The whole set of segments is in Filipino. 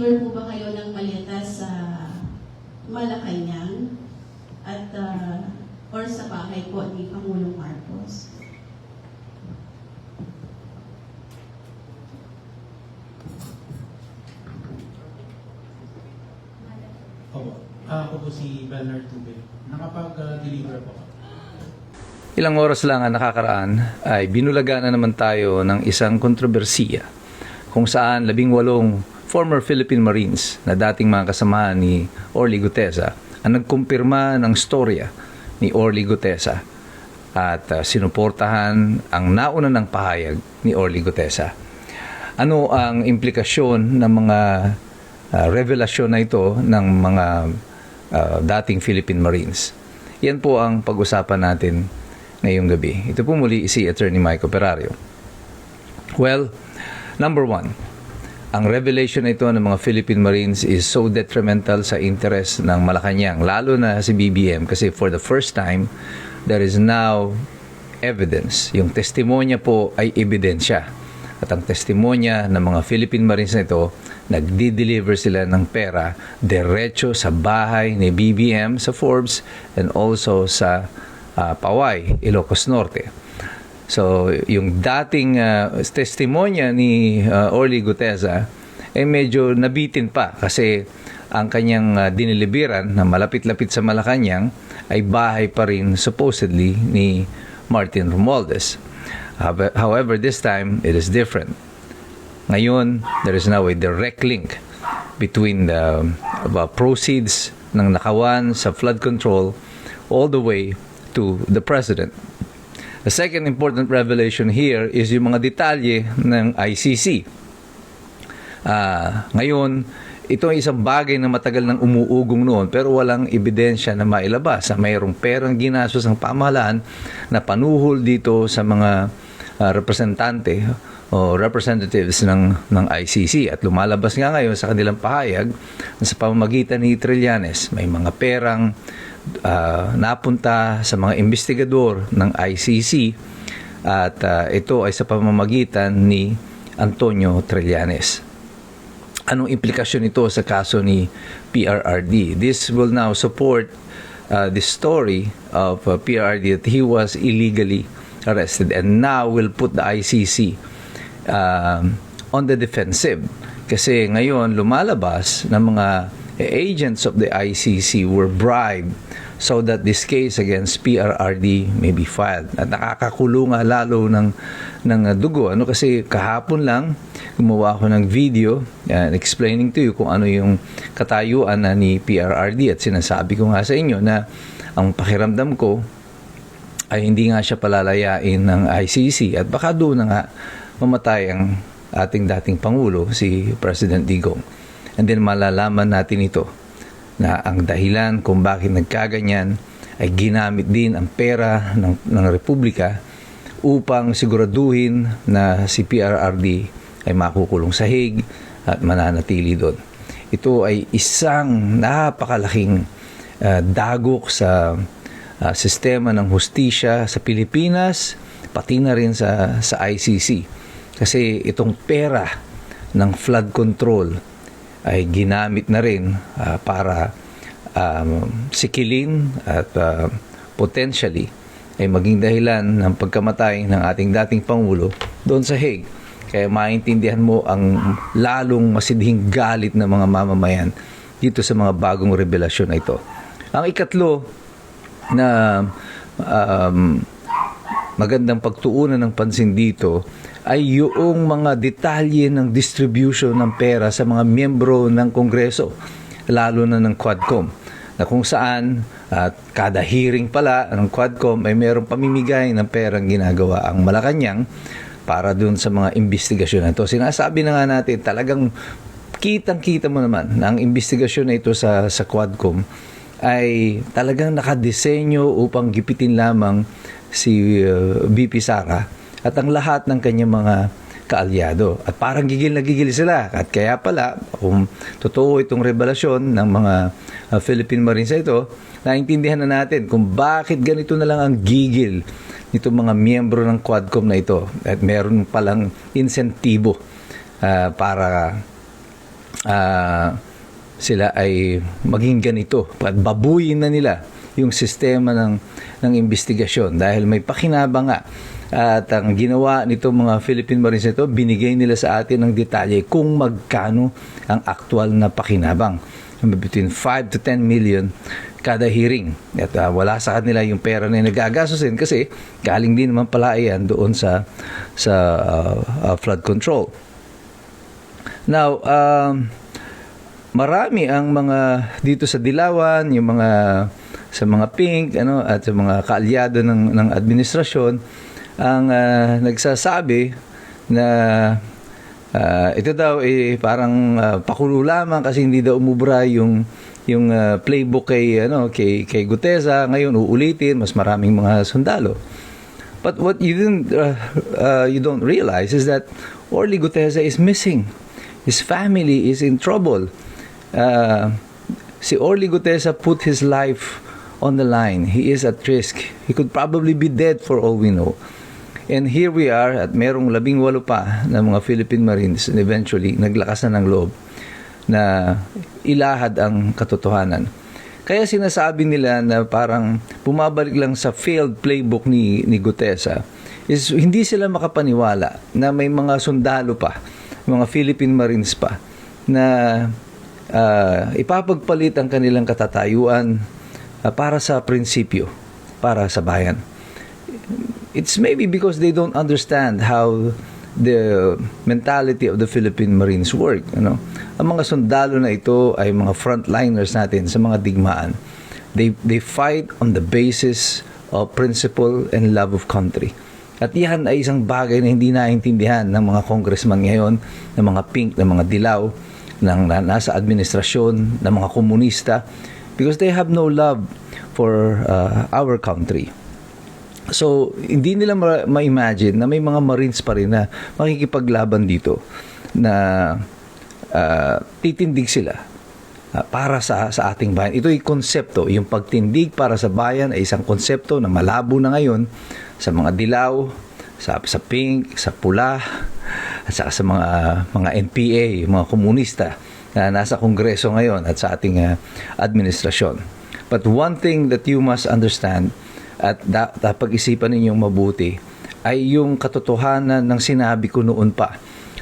nag-deliver po ba kayo ng maleta sa Malacanang at or sa bahay po ni Pangulong Marcos? Ako po si Bernard Tube. Nakapag-deliver po. Ilang oras lang ang nakakaraan ay binulaga na naman tayo ng isang kontrobersiya kung saan 18 former Philippine Marines na dating mga kasamahan ni Orly Gutesa ang nagkumpirma ng storya ni Orly Gutesa at sinuportahan ang nauna ng pahayag ni Orly Gutesa. Ano ang implikasyon ng mga revelasyon na ito ng mga dating Philippine Marines? Yan po ang pag-usapan natin ngayong gabi. Ito po muli si Attorney Mike Operario. Well, number one, ang revelation na ito ng mga Philippine Marines is so detrimental sa interest ng Malacanang, lalo na si BBM, kasi for the first time, there is now evidence. Yung testimonya po ay ebidensya. At ang testimonya ng mga Philippine Marines na ito, nagdi-deliver sila ng pera diretso sa bahay ni BBM sa Forbes and also sa Paway, Ilocos Norte. So, yung dating testimonya ni Orly Gutesa ay medyo nabitin pa kasi ang kanyang diniliberan na malapit-lapit sa Malacanang ay bahay pa rin supposedly ni Martin Romualdez. However, this time, it is different. Ngayon, there is now a direct link between the proceeds ng nakawan sa flood control all the way to the President. The second important revelation here is yung mga detalye ng ICC. Ngayon, ito ay isang bagay na matagal nang umuugong noon pero walang ebidensya na mailabas. Mayroong perang ginastos ng pamahalaan na panuhol dito sa mga representante o representatives ng ICC. At lumalabas nga ngayon sa kanilang pahayag na sa pamamagitan ni Trillanes, may mga perang napunta sa mga investigador ng ICC at ito ay sa pamamagitan ni Antonio Trillanes. Anong implikasyon nito sa kaso ni PRRD? This will now support the story of PRRD that he was illegally arrested and now will put the ICC on the defensive. Kasi ngayon lumalabas na mga agents of the ICC were bribed so that this case against PRRD may be filed. At nakakakulo nga lalo ng dugo. Kasi kahapon lang gumawa ako ng video explaining to you kung ano yung katayuan na ni PRRD at sinasabi ko nga sa inyo na ang pakiramdam ko ay hindi nga siya palalayain ng ICC at baka doon na nga mamatay ang ating dating Pangulo, si President Digong. And then malalaman natin ito na ang dahilan kung bakit nagkaganyan ay ginamit din ang pera ng Republika upang siguraduhin na si PRRD ay makukulong sa Hague at mananatili doon. Ito ay isang napakalaking dagok sa sistema ng hustisya sa Pilipinas, pati na rin sa ICC. Kasi itong pera ng flood control ay ginamit na rin para sikilin at potentially ay maging dahilan ng pagkamatay ng ating dating Pangulo doon sa Hague. Kaya maintindihan mo ang lalong masidhing galit ng mga mamamayan dito sa mga bagong revelasyon na ito. Ang ikatlo na magandang pagtuunan ng pansin dito ay yung mga detalye ng distribution ng pera sa mga miyembro ng Kongreso, lalo na ng Quadcom, na kung saan kada hearing pala ng Quadcom ay mayroong pamimigay ng perang ginagawa ang Malacanang para dun sa mga investigasyon na ito. Sinasabi na nga natin, talagang kitang-kita mo naman na ang investigasyon na ito sa Quadcom ay talagang nakadesenyo upang gipitin lamang si VP Sara at ang lahat ng kanyang mga kaalyado. At parang gigil na gigil sila. At kaya pala, kung totoo itong revelasyon ng mga Philippine Marines ito, naintindihan na natin kung bakit ganito na lang ang gigil nitong mga miyembro ng Quadcom na ito. At meron palang insentibo para sila ay maging ganito at babuyin na nila yung sistema ng investigasyon dahil may pakinabang nga. At ang ginawa nito mga Philippine Marines nito, binigay nila sa atin ng detalye kung magkano ang aktual na pakinabang. Between 5 to 10 million kada hearing. At wala sa kanila yung pera na nagagastusin kasi galing din naman pala yan doon sa flood control. Now, marami ang mga dito sa Dilawan, yung mga sa mga pink at sa mga kaalyado ng administrasyon ang nagsasabi na ito daw parang pakulo lamang kasi hindi daw umubra yung playbook kay Gutesa. Ngayon uulitin, mas maraming mga sundalo. But what you don't realize is that Orly Gutesa is missing. His family is in trouble. Si Orly Gutesa put his life on the line. He is at risk. He could probably be dead for all we know. And here we are at merong 18 pa na mga Philippine Marines and eventually naglakas na ng loob na ilahad ang katotohanan. Kaya sinasabi nila na parang bumabalik lang sa failed playbook ni Gutesa is hindi sila makapaniwala na may mga sundalo pa, mga Philippine Marines pa na ipapagpalit ang kanilang katatayuan para sa prinsipyo, para sa bayan. It's maybe because they don't understand how the mentality of the Philippine Marines work. Ang mga sundalo na ito ay mga frontliners natin sa mga digmaan. They fight on the basis of principle and love of country. At yan ay isang bagay na hindi naintindihan ng mga congressman ngayon, ng mga pink, ng mga dilaw, ng nasa administrasyon, ng mga komunista, because they have no love for our country. So, hindi nila ma-imagine na may mga Marines pa rin na makikipaglaban dito na titindig sila para sa ating bayan. Ito ay konsepto. Yung pagtindig para sa bayan ay isang konsepto na malabo na ngayon sa mga dilaw, sa pink, sa pula, at sa mga NPA, mga komunista na nasa Kongreso ngayon at sa ating administrasyon. But one thing that you must understand at pag-isipan ninyong mabuti ay yung katotohanan ng sinabi ko noon pa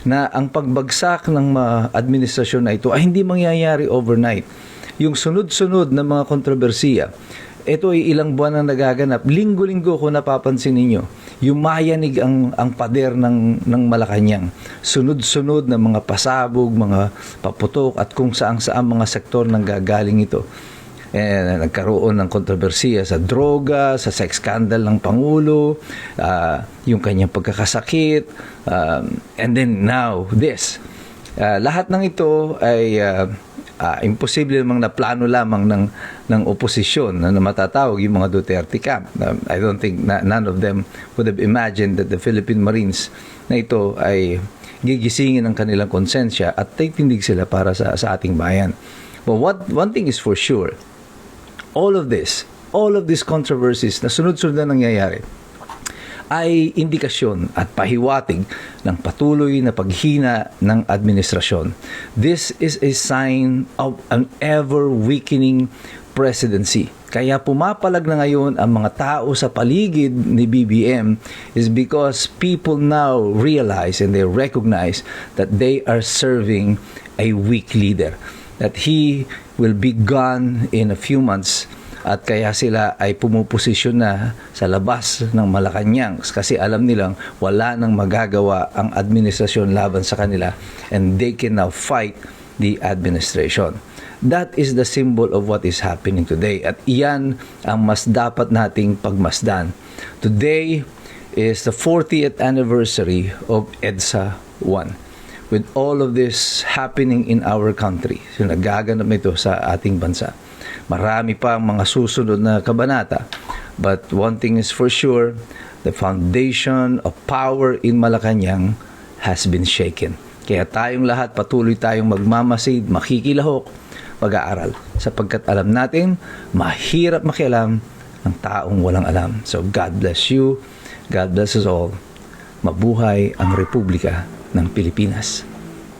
na ang pagbagsak ng administrasyon na ito ay hindi mangyayari overnight. Yung sunod-sunod na mga kontrobersiya, ito ay ilang buwan na nagaganap. Linggo-linggo ko napapansin ninyo, yumayanig ang pader ng Malacanang. Sunod-sunod na mga pasabog, mga paputok at kung saan-saan mga sektor nang gagaling ito. Nagkaroon ng kontrobersiya sa droga, sa sex scandal ng Pangulo, yung kanyang pagkakasakit, and then now this. Lahat ng ito ay imposible namang na plano lamang ng oposisyon na matatawag yung mga Duterte camp. I don't think none of them would have imagined that the Philippine Marines na ito ay gigisingin ang kanilang konsensya at titindig sila para sa ating bayan. But one thing is for sure, all of these controversies na sunod-sunod na nangyayari ay indikasyon at pahiwatig ng patuloy na paghina ng administrasyon. This is a sign of an ever-weakening presidency. Kaya pumapalag na ngayon ang mga tao sa paligid ni BBM is because people now realize and they recognize that they are serving a weak leader. That he will be gone in a few months at kaya sila ay pumuposisyon na sa labas ng Malacanang kasi alam nilang wala nang magagawa ang administrasyon laban sa kanila and they can now fight the administration. That is the symbol of what is happening today at iyan ang mas dapat nating pagmasdan. Today is the 40th anniversary of EDSA 1. With all of this happening in our country, so nagaganap ito sa ating bansa. Marami pa ang mga susunod na kabanata. But one thing is for sure, the foundation of power in Malacanang has been shaken. Kaya tayong lahat patuloy tayong magmamasid, makikilahok, mag-aaral. Sapagkat alam natin, mahirap makialam ng taong walang alam. So God bless you. God bless us all. Mabuhay ang Republika ng Pilipinas.